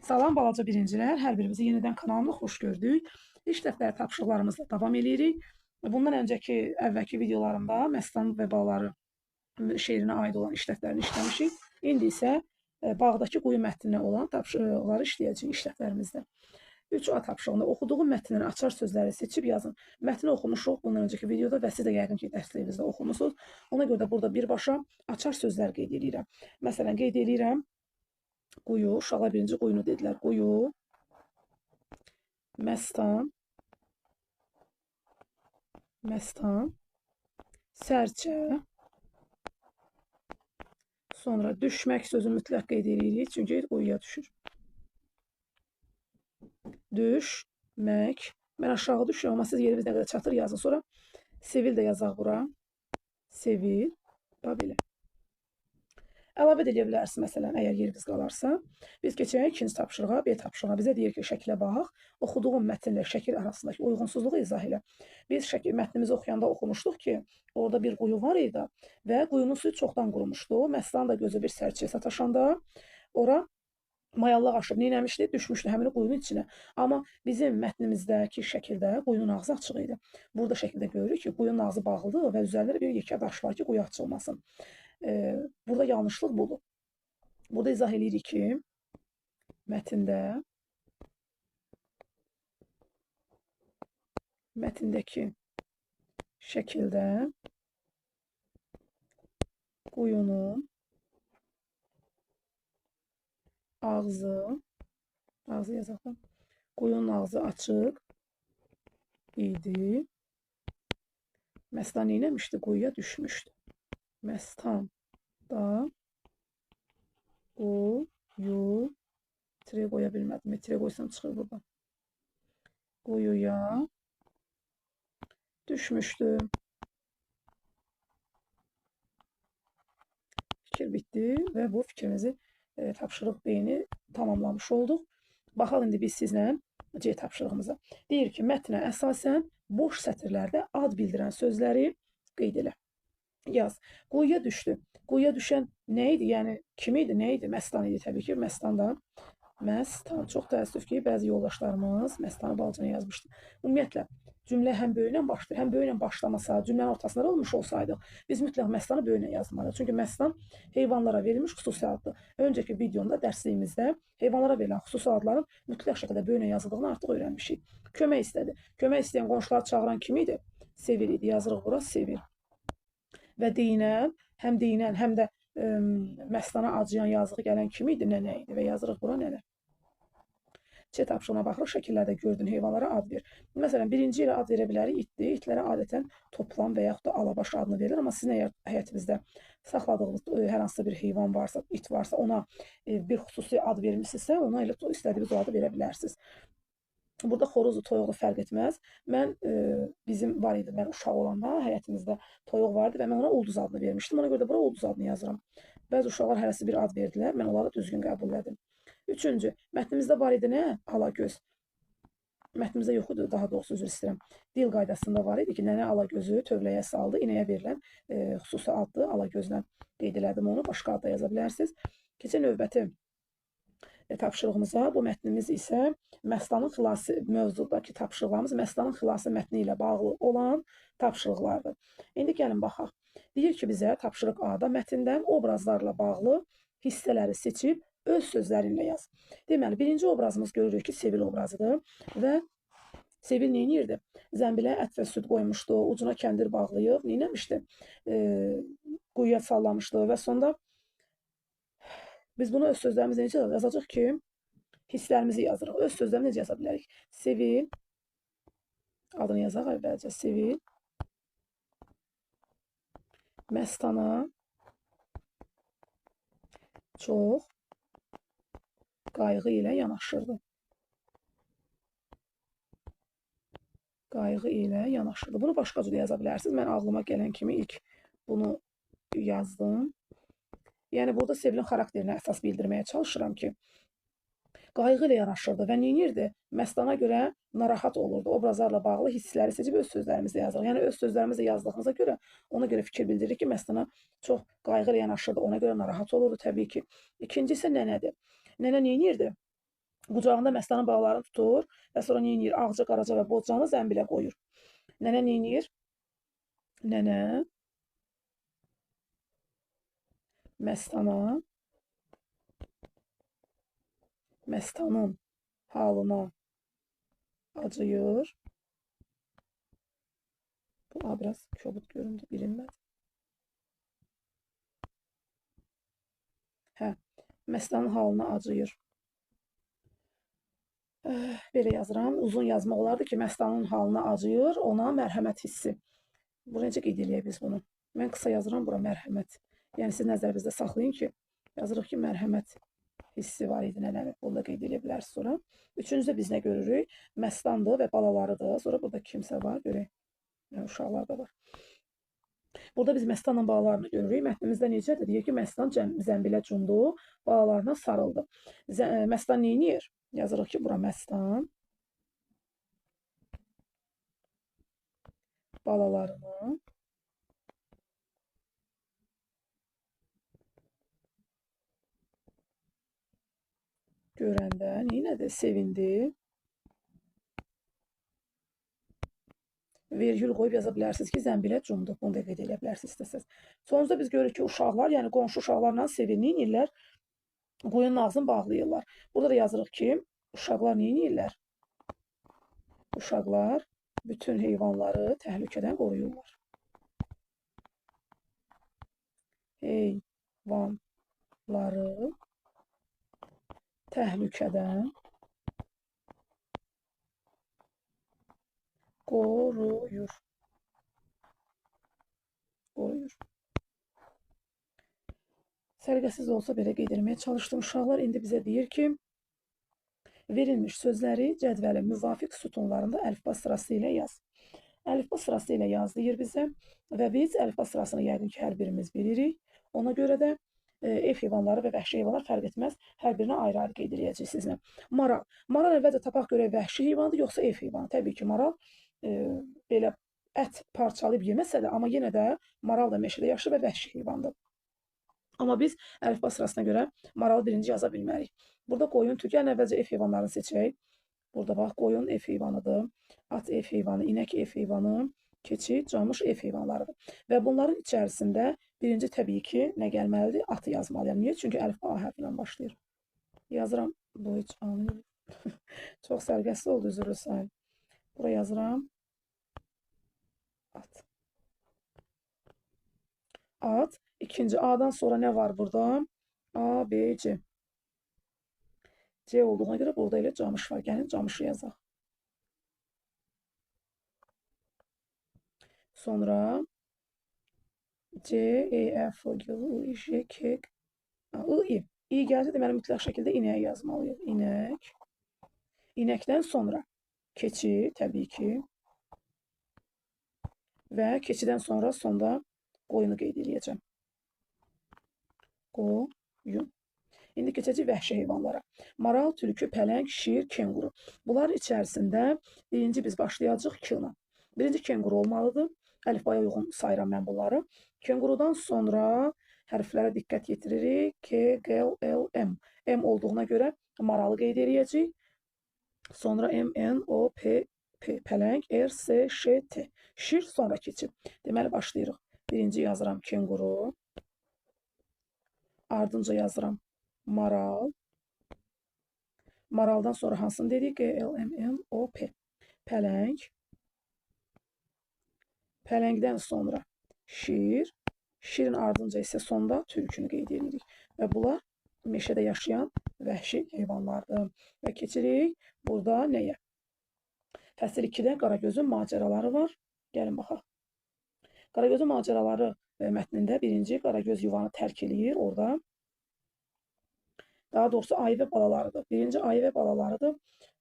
Salam balaca birincilər, hər birimizi yenidən kanalımda xoş gördük. İlk dəftəri tapşırıqlarımızla davam edirik. Bundan öncəki əvvəlki videolarımda Məstan və balaları şeirinə aid olan iş dəftərini işləmişik. İndi isə bağdakı quyu mətninə olan tapşırıqları işləyəcəyik iş dəftərimizdə. 3A tapşırığında oxuduğum mətnləri açar sözləri seçib yazın. Mətni oxumuşuq bundan öncəki videoda və siz də yəqin ki, dərsliğinizdə oxumusunuz. Ona görə də burada birbaşa açar sözlər qeyd edirəm. Məsələn, qeyd edirəm quyu, uşaqlar birinci quyunu dedilər. Quyu, məstan, sərçə, sonra düşmək sözü mütləq qeyd edirik, çünki quyuya düşür. Düşmək. Mən aşağı düşürəm, amma siz yeriniz nə qədər çatır yazın. Sonra sevil də yazaq bura. Sevil, belə. Əlavə edə bilərsiniz, məsələn, əgər yeriniz qalarsa. Biz keçək ikinci tapşırığa, B tapşırığına. Bizə deyir ki, şəkilə bax, oxuduğun mətnlə şəkil arasındakı uyğunsuzluğu izah elə. Biz mətnimizi oxuyanda oxumuşduq ki, orada bir quyu var idi və quyunun suyu çoxdan qurumuşdu. Məstan da gözə bir sərçəyə sataşanda ora mayallıq aşıb, neynəmişdi? Düşmüşdü həmin quyunun içinə. Amma bizim mətnimizdəki şəkildə quyunun ağzı açıq idi. Burada şəkildə görürük ki, quyunun ağzı bağlıdır və üzərində bir yekə daş var ki, quyu açılmasın. Burada yanlışlıq budur. Burada izah edirik ki, mətindəki şəkildə quyunun ağzı yazaq. Quyunun ağzı açıq idi. Məstan neynəmişdi? Quyuya düşmüşdü. Məstan da quyu tire qoya bilmədim. Tire qoysam çıxır buradan. Quyuya düşmüşdü. Fikir bitdi və bu fikrimizi tapşırıq B-ni tamamlamış olduq. Baxaq indi biz sizlə C tapşırığımıza. Deyir ki, mətnə əsasən boş sətirlərdə ad bildirən sözləri qeyd elə. Yaz. Quyuya düşdü. Quyuya düşən nə idi? Yəni, kim idi? Nə idi? Məstan idi təbii ki. Məstan da. Məstan. Çox təəssüf ki, bəzi yoldaşlarımız Məstanı balcana yazmışdı. Ümumiyyətlə, cümlə həm böyüklə başlayır, həm böyüklə başlamasa, cümlənin ortasında olmuş olsaydıq, biz mütləq Məstanı böyüklə yazmalıyıq. Çünki Məstan heyvanlara verilmiş xüsusi addır. Öncəki videomda, dərsliyimizdə heyvanlara verilən xüsusi adların mütləq şəkildə böyüklə yazıldığını artıq öyrənmişik. Kömək istədi. Kömək istəyən qonşuları çağıran kim idi? Sevil idi. Yazırıq bura Sevil. Və deyinən, həm də Məstana acıyan yazığı gələn kim idi? Nənə idi və yazırıq bura nənə. C tapşırığına baxırıq, şəkillərdə gördüyün heyvanlara ad ver. Məsələn, birinci ilə ad verə bilərik itdir. İtlərə adətən toplam və yaxud da alabaş adını verilir. Amma sizin əgər həyətinizdə saxladığınız hər hansısa bir heyvan varsa, it varsa, ona bir xüsusi ad vermişsinizsə, ona elə istədiyiniz o adı verə bilərsiniz. Burada xoruzlu, toyuqlu fərq etməz. Bizim var idi, mən uşaq olanda həyətimizdə toyuq vardı və mən ona ulduz adını vermişdim. Ona görə də bura ulduz adını yazıram. Bəzi uşaqlar hərəsi bir ad verdilər, mən onları düzgün qəbul edim. Üçüncü, mətnimizdə var idi nə? Alagöz. Mətnimizdə yox idi, daha doğrusu üzr istəyirəm. Dil qaydasında var idi ki, nənə alagözü tövləyə saldı, inəyə verilən xüsusi adlı alagözlə qeyd elədim onu, başqa adda yaza bilərsiniz. Keçən növbəti tapşırığımıza, bu mətnimiz isə Məstanın xilası mövzudakı tapşırıqlarımız Məstanın xilası mətni ilə bağlı olan tapşırıqlardır. İndi gəlin baxaq. Deyir ki, bizə tapşırıq A-da mətndən obrazlarla bağlı hissələri seçib öz sözlərinlə yaz. Deməli, birinci obrazımız görürük ki, Sevil obrazıdır və Sevil neynirdi? Zəmbilə ət və süd qoymuşdu, ucuna kəndir bağlayıb, neynəmişdi? Quyuya sallamışdı və sonda biz bunu öz sözlərimizə necə yazacaq ki, hisslərimizi yazırıq. Öz sözlərimizi necə yaza bilərik? Sevil, adını yazaq əvvəlcə, Sevil, Məstana çox qayğı ilə yanaşırdı. Qayğı ilə yanaşırdı. Bunu başqa cür yaza bilərsiniz. Mən ağlıma gələn kimi ilk bunu yazdım. Yəni, burada Sevilin xarakterinə əsas bildirməyə çalışıram ki, qayğı ilə yanaşırdı və neynirdi? Məstana görə narahat olurdu. Obrazlarla bağlı hissləri seçib öz sözlərimizdə yazırıq. Yəni, öz sözlərimizdə yazdığımıza görə, ona görə fikir bildiririk ki, Məstana çox qayğı ilə yanaşırdı, ona görə narahat olurdu təbii ki. İkinci isə nənədir. Nənə neynirdi? Qucağında Məstanın balalarını tutur və sonra neyniyir? Ağca, Qaraca və Bozcanı zənbilə qoyur. Nənə neyniyir? Nənə Məstanın halına acıyır. Bu biraz kobud göründü, bilinmədi. Hə, Məstanın halına acıyır. Belə yazıram. Uzun yazmaq olardı ki, Məstanın halına acıyır, ona mərhəmət hissi. Bu necə qeyd eləyək biz bunu? Mən qısa yazıram bura mərhəmət. Yəni siz nəzərinizdə saxlayın ki, yazırıq ki, mərhəmət hissi var idi nənənin. Bunu da qeyd edə bilərsiniz sonra. Üçüncüdə biz nə görürük? Məstandır və balalarıdır. Sonra burada kimsə var, görək. Uşaqlar da var. Burada biz Məstanla balalarını görürük. Mətnimizdə necədir? Deyir ki, Məstan zəmbilə cumdu, balalarına sarıldı. Məstan neyniyir? Yazırıq ki, bura Məstan balalarını görəndə neynədir? Sevindi. Vergül qoyub yaza bilərsiniz ki, zəmbilə cumdu. Bunu da qeyd edə bilərsiniz istəsəz. Sonunda biz görürük ki, uşaqlar, yəni qonşu uşaqlarla sevinirlər, quyunun ağzını bağlayırlar. Burada da yazırıq ki, uşaqlar neynirlər? Uşaqlar bütün heyvanları təhlükədən qoruyurlar. Heyvanları təhlükədən qoruyur. Səliqəsiz olsa belə qeyd etməyə çalışdım. Uşaqlar indi bizə deyir ki, verilmiş sözləri cədvəlin müvafiq sütunlarında əlifba sırası ilə yaz. Əlifba sırası ilə yaz deyir bizə və biz əlifba sırasını yəqin ki, hər birimiz bilirik. Ona görə də ev heyvanları və vəhşi heyvanlar fərq etməz. Hər birinə ayrı-ayrı qeyd edəcəyik sizinlə. Maral. Maral əvvəlcə tapaq görək vəhşi heyvandır, yoxsa ev heyvanı? Təbii ki, maral belə ət parçalayıb yeməsə də, amma yenə də maral da meşədə yaşır və vəhşi heyvandır. Amma biz əlifba sırasına görə maralı birinci yaza bilmərik. Burada qoyun, tülkü, yəni əvvəlcə ev heyvanlarını seçək. Burada bax, qoyun ev heyvanıdır, at ev heyvanı, inək ev heyvanı, keçi, camış ev heyvanlarıdır. Və bunların içərisində birinci təbii ki, nə gəlməlidir? Atı yazmalıyam. Niyə? Çünki əlifba A hərfi ilə başlayır. Yazıram, bu heç anlayır. Çox sərgəsiz oldu, üzrlü sayın. Bura yazıram. At. At. İkinci A'dan sonra nə var burada? A, B, C. C olduğuna görə burada elə camış var. Gəlin camışı yazaq. Sonra C, E, F, G, I, J, K, I, I. I gəlsə deməli mütləq şəkildə inək yazmalıyıq. İnək. İnəkdən sonra keçi, təbii ki. Və keçidən sonra sonda qoyunu qeyd edəcəm. Qoyun. İndi keçəcək vəhşi heyvanlara. Maral, tülkü, pələng, şir, kenguru. Bunların içərisində birinci biz başlayacağıq K-la. Birinci kenguru olmalıdır. Əlifbaya uyğun sayıram mən bunları. Kengurudan sonra hərflərə diqqət yetiririk. K, G, L, M. M olduğuna görə maralı qeyd edəcəyik. Sonra M, N, O, P, P, pələng, R, S, Ş, T. Şir sonra keçib. Deməli başlayırıq. Birinci yazıram kenguru. Ardınca yazıram maral. Maraldan sonra hansını dedik? G, L, M, N, O, P. Pələng. Pələngdən sonra şir. Şirin ardınca isə sonda tülkünü qeyd edirik. Və bunlar meşədə yaşayan vəhşi heyvanlardır. Və keçirik burada nəyə? Fəsil 2-də Qaragözün macəraları var. Gəlin baxaq. Qaragözün macəraları mətnində birinci Qaragöz yuvanı tərk eləyir orada. Daha doğrusu ayı və balalarıdır. Birinci ayı və balalarıdır.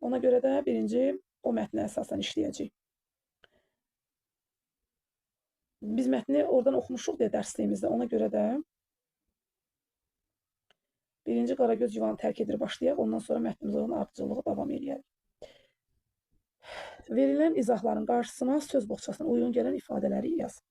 Ona görə də birinci o mətnə əsasən işləyəcəyik. Biz mətni oradan oxumuşuq deyə dərsliyimizdə. Ona görə də birinci Qaragöz yuvanı tərk edir başlayaq. Ondan sonra mətnimizin ardıcıllığı davam edək. Verilən izahların qarşısına söz boğçasına uyğun gələn ifadələri yaz.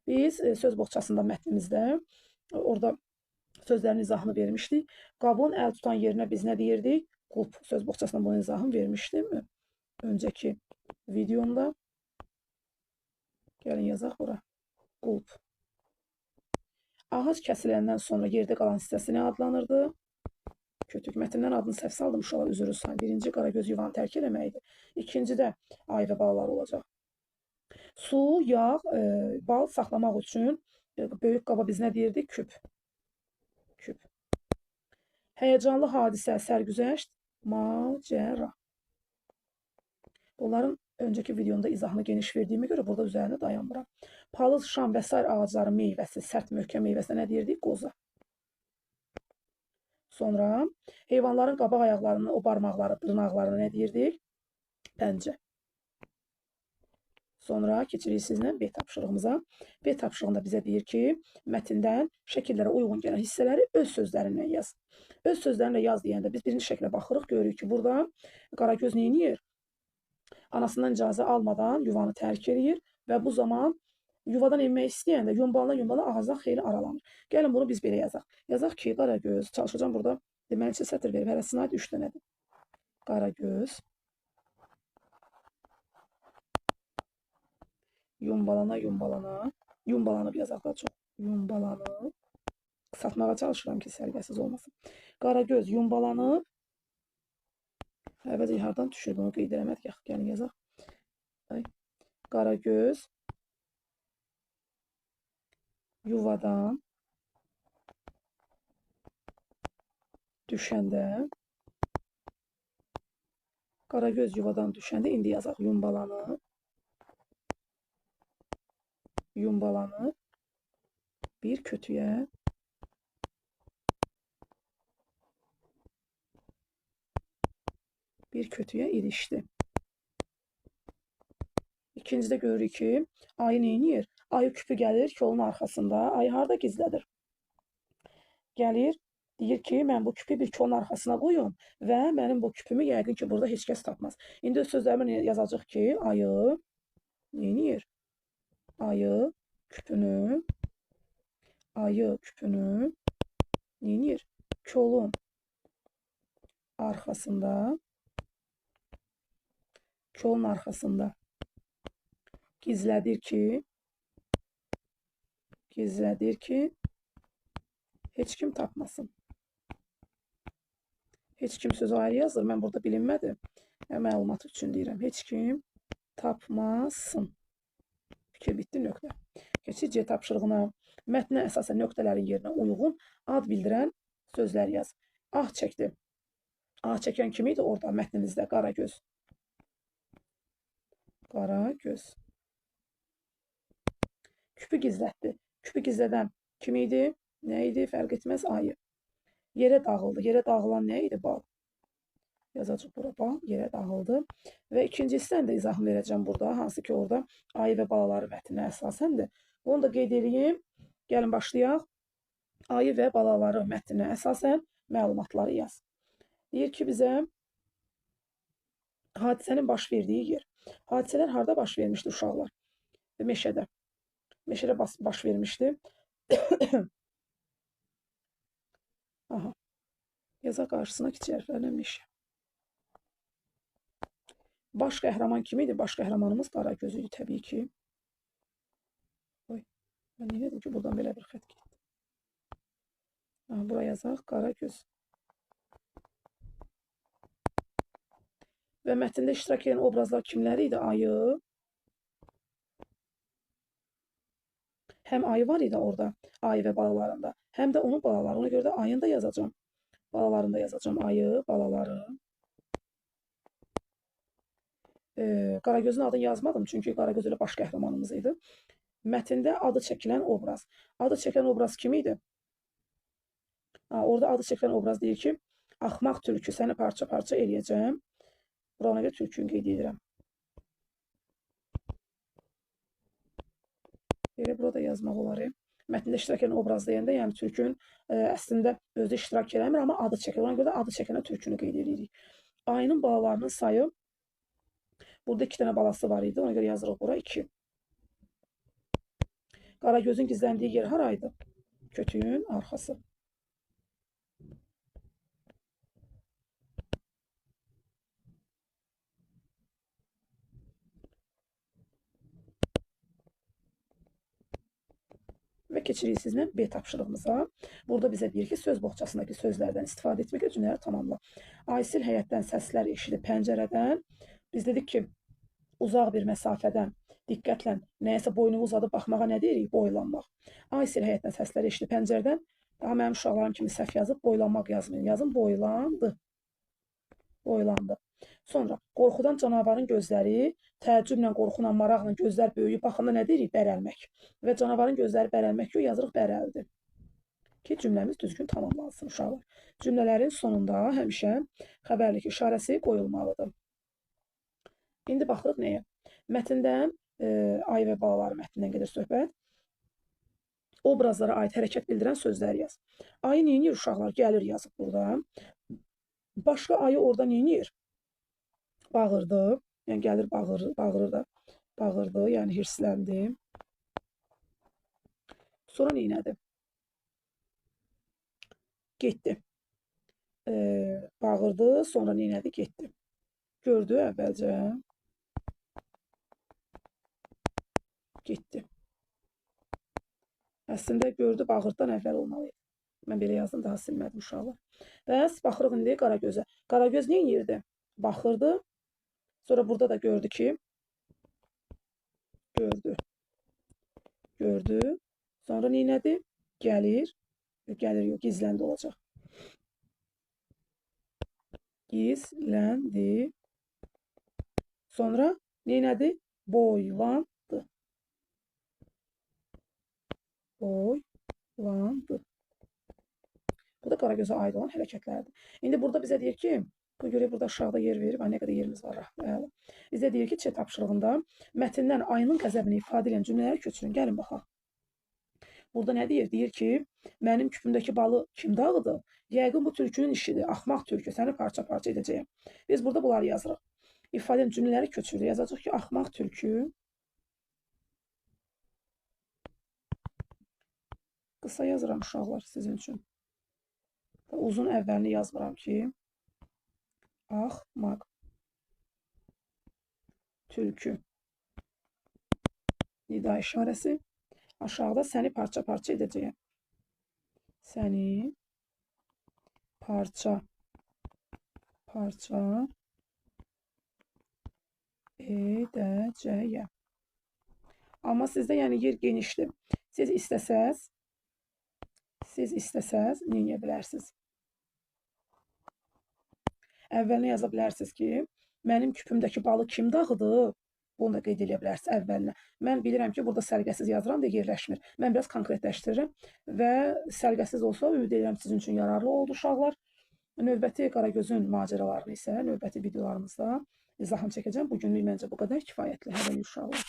Biz söz boğçasında mətnimizdə orada sözlərin izahını vermişdik. Qabın əl tutan yerinə biz nə deyirdik? Qulp söz boğçasına bunun izahını vermişdim önceki videomda. Gəlin yazaq bura. Qulp. Ağac kəsiləndən sonra yerdə qalan hissəsi nə adlanırdı? Kötük. Mətndən adını səhv saldım uşaqlar, üzr istəyirəm. Birinci Qaragöz yuvanı tərk eləməkdir. İkincidə ayı və balalar olacaq. Su, yağ, bal saxlamaq üçün böyük qaba biz nə deyirdik? Küp. Küp. Həyəcanlı hadisə, sərgüzəşt, macəra. Bunların önceki videomda izahını geniş verdiyime göre burada üzerine dayanmıram. Palıd, şam və sair ağacların meyvəsi, sərt möhkəm meyvəsinə nə deyirdik? Qoza. Sonra heyvanların qabaq ayaqlarının o barmaqları, dırnaqlarına nə deyirdik? Pəncə. Sonra keçirik sizlə B tapşırığımıza. B tapşırığında bizə deyir ki, mətndən şəkillərə uyğun gələn hissələri öz sözlərinlə yaz. Öz sözlərinlə yaz deyəndə biz birinci şəklə baxırıq, görürük ki, burada Qaragöz neyniyir? Anasından icazə almadan yuvanı tərk edir və bu zaman yuvadan enmək istəyəndə yumbalana ağızdan xeyli aralanır. Gəlin bunu biz belə yazaq. Yazaq ki, Qaragöz, çalışacağım burada, deməli ki, sətr verib, hələ sınayd 3 dənədir. Qaragöz yumbalanıb yazaq da çox. Yumbalanıb, qısaltmağa çalışıram ki, sərgəsiz olmasın. Qaragöz yumbalanıb, əvvəlcə hardan düşür, bunu qeyd eləmədik, gəlin yazaq. Qaragöz yuvadan düşəndə, Qaragöz yuvadan düşəndə, indi yazaq yumbalanıb bir kötüyə ilişdi. İkincidə görürük ki, ayı neyniyir? Ayı küpü gəlir kolun arxasında. Ayı harada gizlədir? Gəlir, deyir ki, mən bu küpü bir kolun arxasına qoyum və mənim bu küpümü yəqin ki, burada heç kəs tapmaz. İndi öz sözlərimə yazacaq ki, ayı neyniyir? Ayı küpünü neyniyir? Kolun arxasında gizlədir ki, heç kim tapmasın. Heç kim sözü ayrı yazır. Mən burada bilinmədi. Məlumat üçün deyirəm. Heç kim tapmasın. Fikir bitdi, nöqtə. Keçid C tapşırığına. Mətnə əsasən nöqtələrin yerinə uyğun ad bildirən sözlər yaz. Ah çəkdi. Ah çəkən kim idi orada mətninizdə? Qaragöz. Qaragöz. Küpü gizlətdi. Küpü gizlədən kim idi? Nə idi? Fərq etməz, ayı. Yerə dağıldı. Yerə dağılan nə idi? Bal. Yazacaq bura, bal. Yerə dağıldı. Və ikincisindən də izahını verəcəm burada. Hansı ki, orada ayı və balaları mətninə əsasendir. Onu da qeyd edeyim. Gəlin başlayaq. Ayı və balaları mətninə əsasən məlumatları yaz. Deyir ki, bizə hadisənin baş verdiyi yer. Hadisələr harada baş vermişdi uşaqlar? Meşədə. Meşədə baş vermişdi. Aha. Yazaq qarşısına kiçik hərflərlə meşə. Baş qəhrəman kim idi? Baş qəhrəmanımız Qaragöz idi təbii ki. Oy, mən nə dedim ki, buradan belə bir xət getdi. Bura yazaq Qaragöz. Və mətndə iştirak edən obrazlar kimləri idi? Ayı. Həm ayı var idi orada, ayı və balalarında. Həm də onun balaları. Ona görə də ayını da yazacağım. Balalarını da yazacağım. Ayı, balaları. Qaragözün adını yazmadım. Çünki Qaragöz elə baş qəhrəmanımız idi. Mətndə adı çəkilən obraz. Adı çəkilən obraz kim idi? Orada adı çəkilən obraz deyir ki, axmaq tülkü səni parça-parça eləyəcəm. Burana görə tülkünü qeyd edirəm. Elə burada yazmaq olar. Mətndə iştirak edən obraz deyəndə, yəni tülkün əslində özü iştirak eləmir, amma adı çəkilir. Ona görə də adı çəkilən tülkünü qeyd edirik. Ayının balalarının sayı, burada 2 dənə balası var idi. Ona görə yazırıq bura 2. Qaragözün gizləndiyi yer haraydı? Kötüyün arxası. keçirik sizlə B tapşırığımıza. Burada bizə deyir ki, söz boğçasındakı sözlərdən istifadə etməklə cümlələri tamamla. Aysil həyətdən səslər eşidib pəncərədən. Biz dedik ki, uzaq bir məsafədən diqqətlə nəyəsə boynu uzadıb baxmağa nə deyirik? Boylanmaq. Aysil həyətdən səslər eşidib pəncərədən. Daha mənim uşaqlarım kimi səhv yazıb boylanmaq yazmayın. Yazın boylandı. Boylandı. Sonra qorxudan canavarın gözləri, təəccüblə, qorxuyla, maraqla gözlər böyüyüb baxanda nə deyirik? Bərəlmək. Və canavarın gözləri bərəlmək ki, yazırıq bərəldi. Ki, cümləmiz düzgün tamamlansın uşaqlar. Cümlələrin sonunda həmişə xəbərlik işarəsi qoyulmalıdır. İndi baxırıq nəyə? Mətndən, ayı və balaları mətnindən gedir söhbət. Obrazlara aid hərəkət bildirən sözlər yaz. Ayı neynir uşaqlar? Gəlir yazıb burada. Başqa ayı orada neynir? Bağırdı. Yəni gəlir bağırır da. Bağırdı, yəni hirsləndi. Sonra neynədi? Getdi. Bağırdı, sonra neynədi? Getdi. Gördü əvvəlcə. Getdi. Əslində gördü, bağırdıdan əvvəl olmalıydı. Mən belə yazdım, daha silmədim uşaqlar. Bəs baxırıq indi Qaragözə. Qaragöz neynirdi? Baxırdı. Sonra burada da gördü ki, gördü. Sonra neynədi? Gəlir. Gəlir yox, gizləndi olacaq. Gizləndi. Sonra neynədi? Boylandı. Boylandı. Bu da Qaragözə aid olan hərəkətlərdir. İndi burada bizə deyir ki, bu görə burada aşağıda yer verib, nə qədər yerimiz var. Bizə deyir ki, Ç tapşırığında mətndən ayının qəzəbini ifadə edən cümlələri köçürün. Gəlin baxaq. Burada nə deyir? Deyir ki, mənim küpümdəki balı kim dağıdı? Yəqin bu tülkünün işidir. Axmaq tülkü, səni parça-parça edəcəyəm. Biz burada bunları yazırıq. İfadə edən cümlələri köçürür. Yazacaq ki, axmaq tülkü. Qısa yazıram uşaqlar sizin üçün. Uzun əvvəlini yazmıram ki, axmaq tülkü. Nida işarəsi. Aşağıda səni parça-parça edəcəyəm. Səni parça-parça edəcəyəm. Amma sizdə yəni yer genişdir. Siz istəsəz nə edə bilərsiniz? Əvvəlinə yaza bilərsiniz ki, mənim küpümdəki balı kim dağıdı? Bunu da qeyd edə bilərsiniz əvvəlinə. Mən bilirəm ki, burada səliqəsiz yazıram deyə yerləşmir. Mən biraz konkretləşdirirəm və səliqəsiz olsa, ümid edirəm sizin üçün yararlı oldu uşaqlar. Növbəti Qaragözün macəralarını isə növbəti videolarımızda izahını çəkəcəm. Bugünlük məncə bu qədər kifayətli. Hələlik uşaqlar.